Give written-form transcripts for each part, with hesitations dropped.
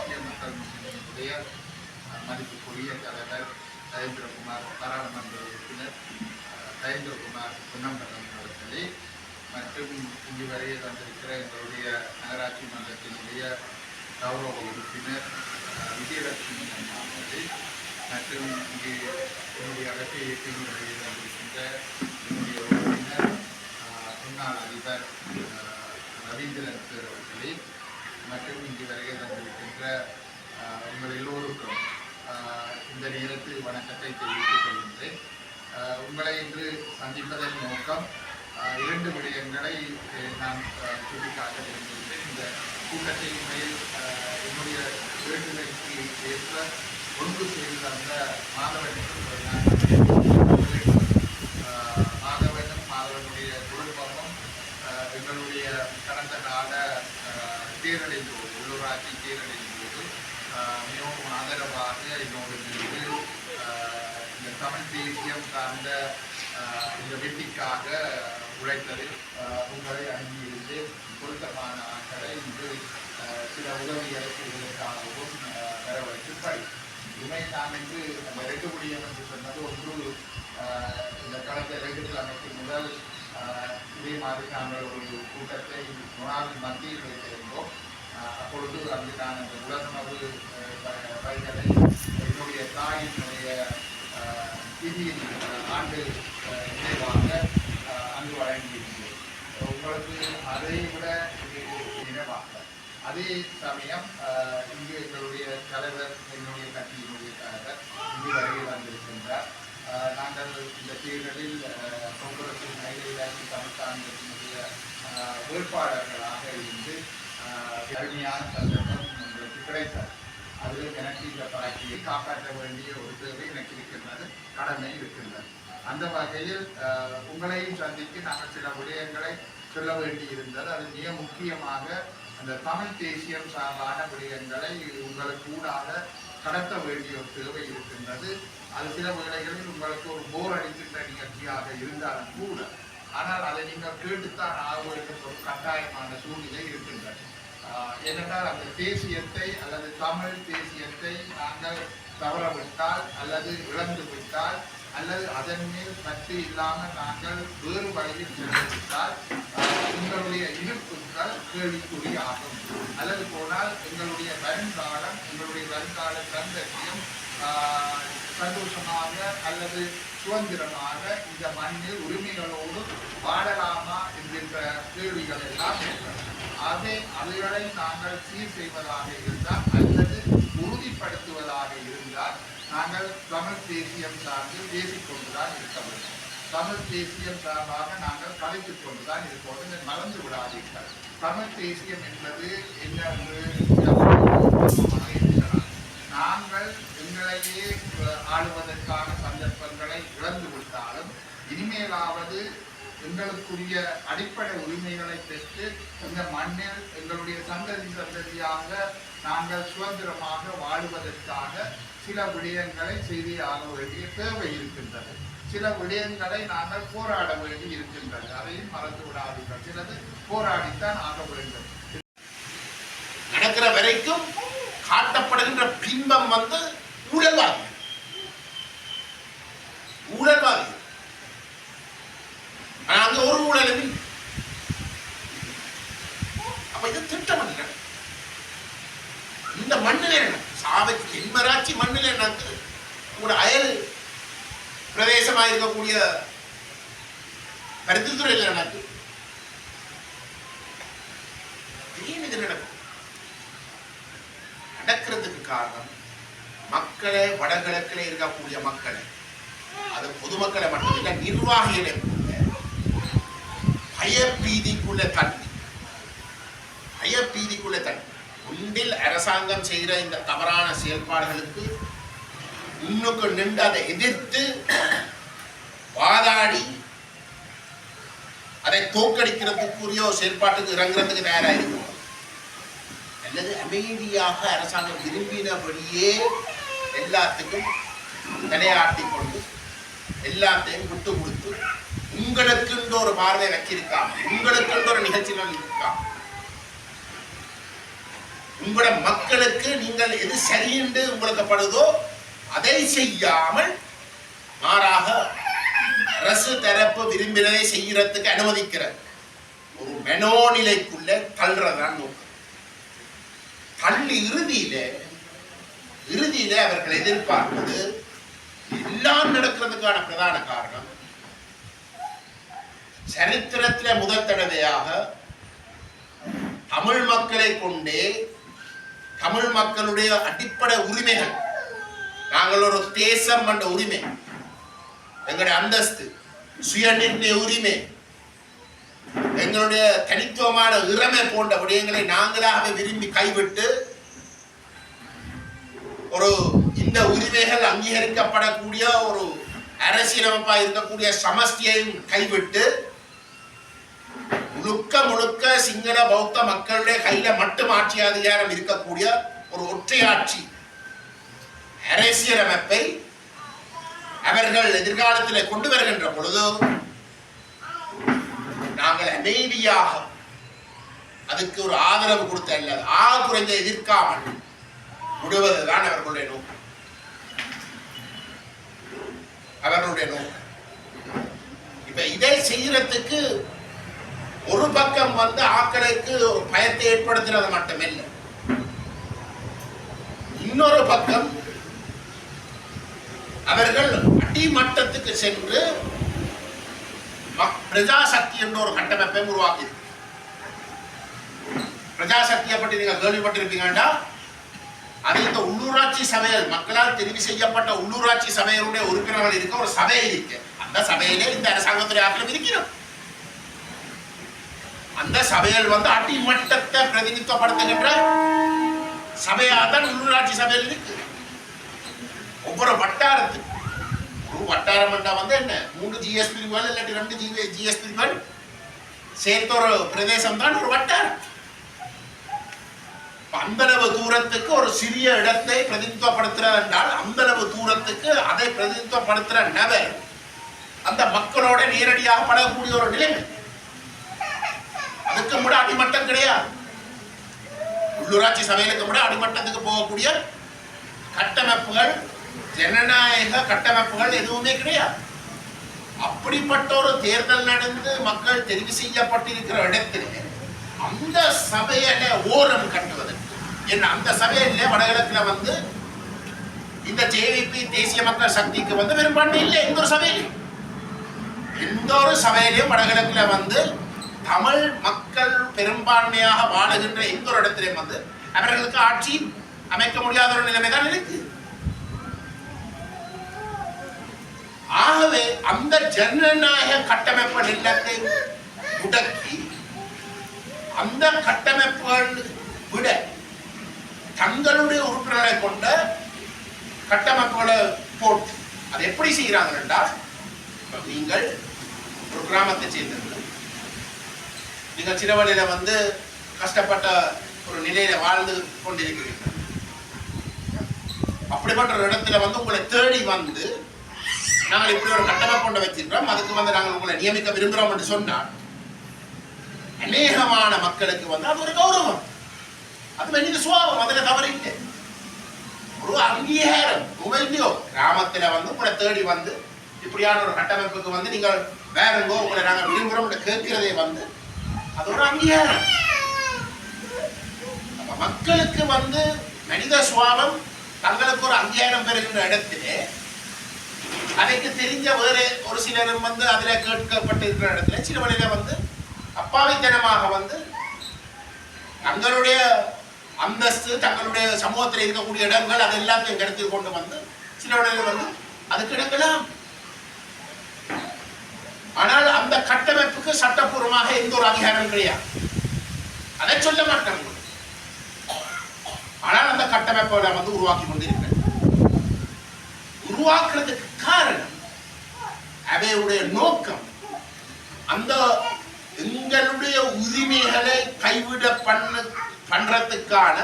தேசிய மக்கள் முன்னணியினுடைய மதிப்புக்குரிய தலைவர் கஜேந்திரகுமார், பாராளுமன்ற உறுப்பினர் கஜேந்திரகுமார் பொன்னம்பலம் அவர்களே, மற்றும் இங்கு வரையே தந்திருக்கிற எங்களுடைய நகராட்சி மன்றத்தினுடைய கௌரவ உறுப்பினர் விஜயலட்சுமி அவர்களே, மற்றும் இங்கு என்னுடைய அரசு இயக்கங்கள் வரையே தந்திருக்கின்ற என்னுடைய உறுப்பினர் முன்னாள் அதிபர் ரவீந்திரன் அவர்களே, மற்றும் இங்கு வருகை தந்திருக்கின்ற உங்கள் எல்லோருக்கும் இந்த நேரத்தில் வணக்கத்தை தெரிவித்துக் கொள்கின்றேன். உங்களை இன்று சந்திப்பதன் நோக்கம் இரண்டு விடயங்களை நான் சுட்டிக்காட்ட விரும்புகின்றேன். இந்த கூட்டத்தை உண்மையில் என்னுடைய வேண்டுதலுக்கு ஏற்ப ஒன்று செய்து தந்த மாதவனுக்கும் மாதவனுடைய குடும்பமும் எங்களுடைய கடந்த கால தேர்தலின் போது, உள்ளூராட்சி தேர்தலின் போது மிகவும் ஆதரவாக என்னோடு இருந்து இந்த தமிழ் தேசியம் சார்ந்த இந்த வெற்றிக்காக உழைத்ததில் உங்களை அங்கிருந்து பொருத்தமான ஆட்களை இன்று சில உதவிகளை செய்வதற்காகவும் வரவழைத்து படி உண்மை நாம் என்று அந்த ரெண்டு முடியும் என்று சொன்னது ஒன்று இந்த கடந்த 2 கிழமைக்கு முதல் இதே மாதிரி நாங்கள் ஒரு கூட்டத்தை முன்னாள் மத்தியில் வைத்திருந்தோம். அப்பொழுது அங்கு நான் அந்த உலகணவு பைகளை என்னுடைய தாயினுடைய திதியின் ஆண்டு நினைவாக அங்கு வழங்கியிருந்தேன். உங்களுக்கு அதை விட நினைவாக அதே சமயம் இங்கு எங்களுடைய தலைவர், என்னுடைய கட்சியினுடைய தலைவர் இங்கு வருகை வந்திருக்கின்றார். நாங்கள் இந்த தேர்தலில் காங்கிரஸ் மகளிராட்சி தமிழ்தாங்கத்தினுடைய வேட்பாளர்களாக இருந்து அருமையான சந்தர்ப்பம் உங்களுக்கு கிடைத்தது. அது எனக்கு இந்த பார்ட்டியை காப்பாற்ற வேண்டிய ஒரு தேவை எனக்கு இருக்கின்றது, கடமை இருக்கின்றது. அந்த வகையில் உங்களையும் சந்தித்து நாங்கள் சில விடயங்களை சொல்ல வேண்டி இருந்தது. அது மிக முக்கியமாக அந்த தமிழ் தேசியம் சார்பான விடயங்களை உங்களுக்கு கூடாக கடத்த வேண்டிய ஒரு தேவை இருக்கின்றது. அது சில வேளைகளில் உங்களுக்கு ஒரு போர் அடிக்கின்ற நிகழ்ச்சியாக இருந்தாலும் கூட, ஆனால் அதை நீங்கள் கேட்டுத்தான் ஆக வேண்டும் ஒரு கட்டாயமான சூழ்நிலை இருக்கின்றது. ஏனென்றால் அந்த தேசியத்தை அல்லது தமிழ் தேசியத்தை நாங்கள் தவறவிட்டால் அல்லது இழந்து விட்டால் அல்லது அதன் மேல் பற்று இல்லாமல் நாங்கள் வேறு வழியில் சென்றுவிட்டால் எங்களுடைய இருப்புகள் கேள்விக்குறி ஆகும். அல்லது போனால் எங்களுடைய வருங்காலம், எங்களுடைய வருங்கால சந்ததியும் சந்தோஷமாக அல்லது சுதந்திரமாக இந்த மண்ணில் உரிமைகளோடு வாழலாமா என்கின்ற கேள்விகள் எல்லாம் இருக்கிறது. அவைகளை நாங்கள் சீர் செய்வதாக இருந்தால் அல்லது உறுதிப்படுத்துவதாக இருந்தால் நாங்கள் தமிழ் தேசியம் சார்ந்து பேசிக்கொண்டுதான் இருக்க வேண்டும். தமிழ் தேசியம் சார்பாக நாங்கள் கலைத்துக் கொண்டுதான் இருப்போம். மறந்து விடாதீர்கள். தமிழ் தேசியம் என்பது என்ன நாங்கள் எங்களையே ஆளுவதற்கான சந்தர்ப்பங்களை இழந்து விட்டாலும் இனிமேலாவது எங்களுக்குரிய அடிப்படை உரிமைகளை பெற்று இந்த மண்ணில் எங்களுடைய சந்ததியாக நாங்கள் சுதந்திரமாக வாழுவதற்காக சில விடயங்களை செய்து ஆக வேண்டிய தேவை இருக்கின்றது. சில விடயங்களை நாங்கள் போராட வேண்டி இருக்கின்றது. அதையும் மறந்து விடாதீர்கள். சிலது போராடித்தான் ஆக வேண்டும். நடக்கிற வரைக்கும் காட்டப்படுகின்ற பிம்பம் ஊழல்வாதி. அங்க ஒரு ஊழலும் இல்லை. அப்ப இது திட்டம் இல்லை. இந்த மண்ணில் சாவச்சி தென்மராட்சி மண்ணில் எனக்கு கூட அயல் பிரதேசமாக இருக்கக்கூடிய பருத்தித்துறையில் எனக்கு ஏன் இது நடக்கிறதுக்கு காரணம் மக்களை, வடகிழக்கில் இருக்கக்கூடிய மக்களை, அது பொதுமக்களை மட்டுமில்லை நிர்வாகிகளை பயபீதிக்குள்ள தண்ணி ஒன்றில் அரசாங்கம் செய்கிற இந்த தவறான செயல்பாடுகளுக்கு முன்னுக்கு நின்று அதை எதிர்த்து வாதாடி அதை தோற்கடிக்கிறதுக்குரிய செயல்பாட்டுக்கு இறங்குறதுக்கு தயாராயிருக்கும். அல்லது அமைதியாக அரசாங்கம் விரும்பினபடியே எல்லாத்துக்கும் தலையாட்டிக் கொண்டு எல்லாத்தையும் விட்டு கொடுத்து உங்களுக்கு ஒரு பார்வை வச்சிருக்காம, உங்களுக்கு ஒரு நிகழ்ச்சிகள் இருக்காம உங்களோட மக்களுக்கு நீங்கள் எது சரியென்று உங்களுக்கு படுதோ அதை செய்யாமல் மாறாக அரசு தரப்பு விரும்பினதை செய்யறதுக்கு அனுமதிக்கிற ஒரு மனோநிலைக்குள்ள தள்ளுறதான் நோக்கம். தள்ளி இறுதியில அவர்கள் எதிர்பார்ப்பது எல்லாம் நடக்கிறதுக்கான பிரதான காரணம் சரித்திரத்தில முதல் தடவையாக தமிழ் மக்களை கொண்டே தமிழ் மக்களுடைய அடிப்படை உரிமைகள், நாங்கள் ஒரு தேசம் என்ற உரிமை, எங்களுடைய அந்தஸ்து, சுயநிர்ணய உரிமை, எங்களுடைய தனித்துவமான இறமை போன்ற விடயங்களை நாங்களாக விரும்பி கைவிட்டு ஒரு இந்த உரிமைகள் அங்கீகரிக்கப்படக்கூடிய ஒரு அரசியலமைப்பாக இருக்கக்கூடிய சமஸ்தியையும் கைவிட்டு முழுக்க சிங்கள பௌத்த மக்களுடைய கையில மட்டும் ஆட்சி அதிகாரம் இருக்கக்கூடிய ஒரு ஒற்றையாட்சி அரசியலமைப்பை அவர்கள் எதிர்காலத்தில் கொண்டு வருகின்ற பொழுது நாங்கள் அமைதியாக அதுக்கு ஒரு ஆதரவு கொடுத்த அல்ல குறைந்த எதிர்க்காமல் விடுவதுதான் அவர்களுடைய நோக்கம். இப்ப இதை செய்யறதுக்கு ஒரு பக்கம் ஆக்களுக்கு ஒரு பயத்தை ஏற்படுத்துறது மட்டுமில்லை, இன்னொரு பக்கம் அவர்கள் அடிமட்டத்துக்கு சென்று பிரஜாசக்தி என்ற ஒரு கட்டமைப்பை உருவாக்கி. பிரஜாசக்தியை பற்றி நீங்க கேள்விப்பட்டிருப்பீங்கடா, அது இந்த உள்ளூராட்சி சபைகள், மக்களால் தெரிவு செய்யப்பட்ட உள்ளூராட்சி சபைகளுடைய உறுப்பினர்கள் இருக்க ஒரு சபை இருக்கு. அந்த சபையிலே இந்த அரசாங்கத்துறை ஆக்களும் இருக்கிறோம். அந்த சபைகள் அடிமட்டத்தை பிரதிநிதித்துவப்படுத்துகின்ற சபையாதான் உள்ளூராட்சி சபையில் இருக்கு. ஒவ்வொரு வட்டாரத்துக்கு ஒரு வட்டாரம் என்ன 3 GS பிரிவுகள் இல்லாட்டி 2 GS பிரிவுகள் சேர்த்த ஒரு பிரதேசம் தான் ஒரு வட்டாரம். அந்தளவு தூரத்துக்கு ஒரு சிறிய இடத்தை பிரதிநிதித்துவப்படுத்துறது என்றால் அந்தளவு தூரத்துக்கு அதை பிரதிநிதித்துவப்படுத்துற நபர் அந்த மக்களோட நேரடியாக பழகக்கூடிய ஒரு நிலைமை. அதுக்கு கூட அடிமட்டம் கிடையாது. உள்ளூராட்சி சபைகளுக்கு கூட அடிமட்டத்துக்கு போகக்கூடிய கட்டமைப்புகள், ஜனநாயக கட்டமைப்புகள் எதுவுமே கிடையாது. அப்படிப்பட்ட ஒரு தேர்தல் நடந்து மக்கள் தெரிவு செய்யப்பட்டிருக்கிற இடத்திலே அந்த சபையில ஓரம் கட்டுவது என்ன, அந்த சபையில வடகிழக்குல இந்த ஜேவிபி தேசிய மக்கள் சக்திக்கு பெரும்பான்மை இல்லை. எந்த ஒரு சபையிலையும் வடகிழக்குல தமிழ் மக்கள் பெரும்பான்மையாக வாழுகின்ற எந்த ஒரு இடத்திலையும் அவர்களுக்கு ஆட்சி அமைக்க முடியாத ஒரு நிலைமைதான் இருக்கு. ஆகவே அந்த ஜனநாயக கட்டமைப்பு நிலத்தை முடக்கி அந்த கட்டமைப்புகள் விட தங்களுடைய உறுப்பினர்களை கொண்ட கட்டமைப்புகளை போட்டு அதை எப்படி செய்கிறாங்க என்றால், நீங்கள் ஒரு கிராமத்தை சேர்ந்தவர்கள், நீங்கள் சிறுவழியில கஷ்டப்பட்ட ஒரு நிலையில வாழ்ந்து கொண்டிருக்கிறீர்கள். அப்படிப்பட்ட ஒரு இடத்துல உங்களை தேடி நாங்கள் இப்படி ஒரு கட்டமைப்பு கொண்டு வச்சிருக்கிறோம், அதுக்கு நாங்கள் உங்களை நியமிக்க விரும்புகிறோம் என்று சொன்னால் அநேகமான மக்களுக்கு அது ஒரு கௌரவம், அது மனித சுபாவம், அதுல தவறு இல்லை. ஒரு அங்கீகாரம் உமையோ கிராமத்துல உங்களை தேடி இப்படியான ஒரு கட்டமைப்புக்கு நீங்கள் வேறங்கோ உங்களை நாங்கள் விரும்புகிறோம் கேட்கிறதே அது ஒரு அங்கீகாரம். மக்களுக்கு மனித சுபாவம் தங்களுக்கு ஒரு அங்கீகாரம் பெறுகின்ற இடத்திலே அதைக்கு தெரிஞ்ச வேறு ஒரு சிலரும் அதுல கேட்கப்பட்டிருக்கிற இடத்துல சில வழியில அப்பாவித்தனமாக தங்களுடைய அந்தஸ்து, தங்களுடைய சமூகத்தில் இருக்கக்கூடிய இடங்கள் அது எல்லாத்தையும் கருத்தில் கொண்டு சில வழியில அதுக்கு இடங்களாம். ஆனால் அந்த கட்டமைப்புக்கு சட்டப்பூர்வமாக எந்த ஒரு அதிகாரம் கிடையாது, அதை சொல்ல மாட்டாங்க. ஆனால் அந்த கட்டமைப்பை உருவாக்கி கொண்டிருக்க உருவாக்குறதுக்கு காரணம் அவையுடைய நோக்கம் அந்த எங்களுடைய உரிமைகளை கைவிட பண்றதுக்கான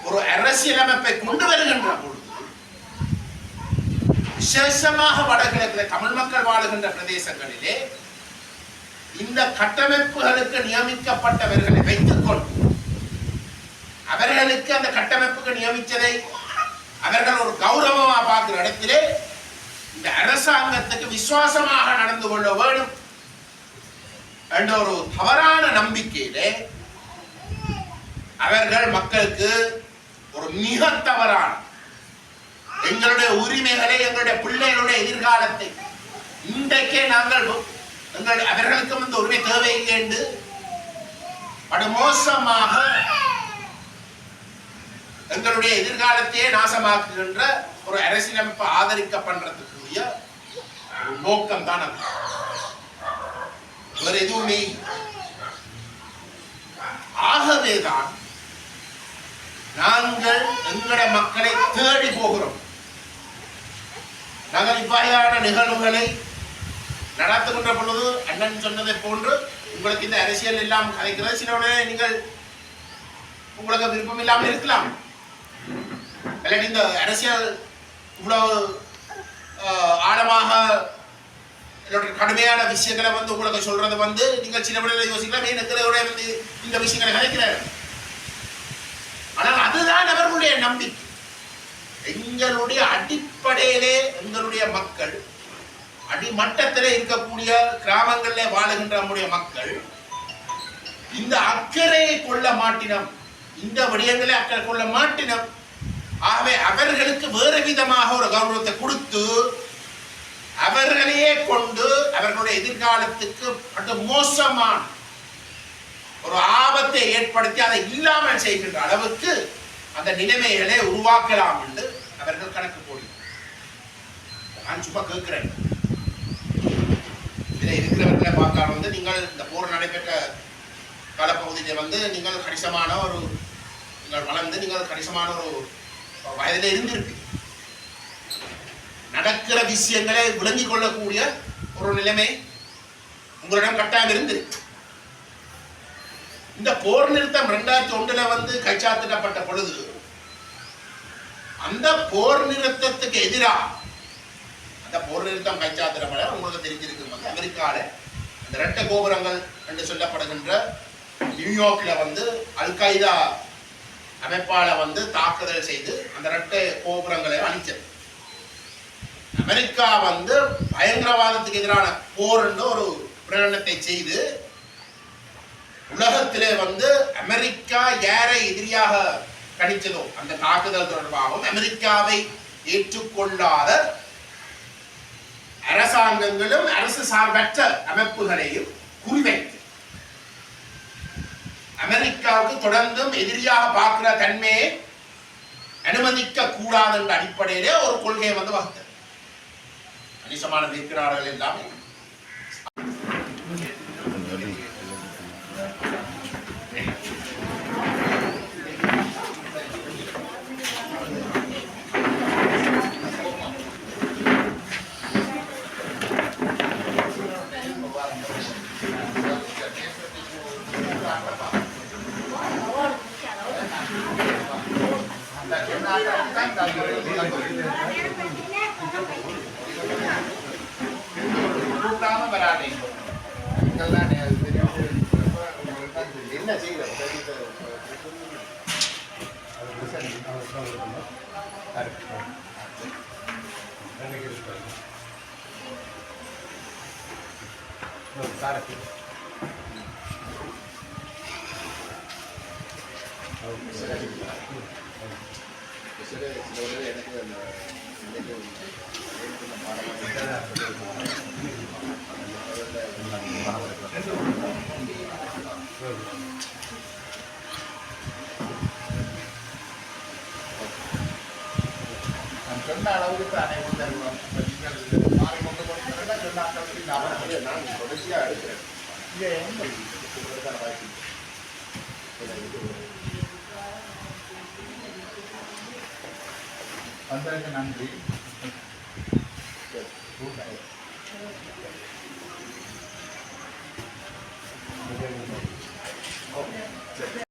ஒரு அரசியலமைப்பை கொண்டு வருகின்ற பொழுது விசேஷமாக வடகிழக்கில் தமிழ் மக்கள் வாழுகின்ற பிரதேசங்களிலே இந்த கட்டமைப்புகளுக்கு நியமிக்கப்பட்டவர்களை வைத்துக் கொண்டு அவர்களுக்கு அந்த கட்டமைப்புக்கு நியமித்ததை அவர்கள் ஒரு கௌரவமா பார்க்கிற இடத்திலே இந்த அரசாங்கத்துக்கு விசுவாசமாக நடந்து கொள்ள வேண்டும் என்ற ஒரு தவறான நம்பிக்கையிலே அவர்கள் மக்களுக்கு ஒரு மிக தவறான எங்களுடைய உரிமைகளை, எங்களுடைய பிள்ளைகளுடைய எதிர்காலத்தை இன்றைக்கே நாங்கள் அவர்களுக்கும் இந்த உரிமை தேவையில்லை என்று படுமோசமாக எங்களுடைய எதிர்காலத்தையே நாசமாக்குகின்ற ஒரு அரசியலமைப்பு ஆதரிக்கப்படுறதுக்குரிய ஒரு நோக்கம் தான் அது. வேறு எதுவுமே. ஆகவேதான் நாங்கள் எங்களோட மக்களை தேடி போகிறோம். நாங்கள் இவ்வாறான நிகழ்வுகளை நடத்துகின்ற பொழுது அண்ணன் சொன்னதை போன்று உங்களுக்கு இந்த அரசியல் எல்லாம் கதைக்கிறது. சில நீங்கள் உங்களுக்கு விருப்பம் இல்லாமல் இருக்கலாம். இந்த அரசியல் இவ்வளவு ஆழமாக கடுமையான விஷயங்களை உங்களுக்கு சொல்றது நீங்கள் சில விடையில யோசிக்கலாம். வந்து இந்த விஷயங்களை கதைக்கிறார். ஆனால் அதுதான் அவர்களுடைய நம்பிக்கை. எங்களுடைய அடிப்படையிலே எங்களுடைய மக்கள் அடிமட்டத்திலே இருக்கக்கூடிய கிராமங்களிலே வாழுகின்ற நம்முடைய மக்கள் இந்த அக்கறையை கொள்ள மாட்டினம், இந்த விடயங்களை அக்கறை கொள்ள மாட்டினம். ஆகவே அவர்களுக்கு வேறு விதமாக ஒரு கௌரவத்தை கொடுத்து அவர்களையே கொண்டு அவர்களுடைய எதிர்காலத்துக்கு அது மோசமான ஒரு ஆபத்தை ஏற்படுத்தி அதை இல்லாமல் செய்கின்ற அளவுக்கு அந்த நிலைமைகளை உருவாக்கலாம் என்று அவர்கள் கணக்கு போடுகிறார். நான் சும்மா கேட்கிறேன். இதில் இருக்கிறவர்களை பார்த்தால் நீங்கள் இந்த போர் நடைபெற்ற காலப்பகுதியிலே நீங்கள் கணிசமான ஒரு நீங்கள் வளர்ந்து நீங்கள் கணிசமான ஒரு வயதில் இருந்திருக்கு. நடக்கிற விஷயங்களை விளங்கிக் கொள்ளக்கூடிய ஒரு நிலைமை உங்களிடம் கட்டாயம் இருந்திருக்கு. இந்த போர் நிறுத்தம் 2001 கைச்சாத்திடப்பட்ட பொழுது அந்த போர் நிறுத்தத்துக்கு எதிராக அந்த போர் நிறுத்தம் கைச்சாத்திடப்பட உங்களுக்கு தெரிஞ்சிருக்கு. அமெரிக்காவில் அந்த இரட்டை கோபுரங்கள் என்று சொல்லப்படுகின்ற நியூயார்க்ல அல் qaeda அமைப்பால தாக்குதல் செய்து அந்த இரட்டை கோபுரங்களை அழிச்சது. அமெரிக்கா பயங்கரவாதத்துக்கு எதிரான போர் என்ற ஒரு பிரகடனத்தை செய்து உலகத்திலே அமெரிக்கா யாரை எதிரியாக கணிச்சதோ அந்த தாக்குதல் தொடர்பாகவும் அமெரிக்காவை ஏற்றுக்கொள்ளாத அரசாங்கங்களும் அரசு சார்பற்ற அமைப்புகளையும் குறிவைத்து அமெரிக்காவுக்கு தொடர்ந்தும் எதிரியாக பார்க்கிற தன்மையை அனுமதிக்க கூடாது என்ற அடிப்படையிலே ஒரு கொள்கையை வகுத்தது. கணிசமான இருக்கிறார்கள் எல்லாமே என்ன செய்யல சொன்ன அளவுக்கு அனைவரும் தருவோம். மாறி கொண்டு கொடுக்கிறதா சொன்ன அளவுக்கு நான் தொடர்ச்சியாக எடுக்கிறேன். இங்கே வாய்ப்பு வந்ததுக்கு நன்றி.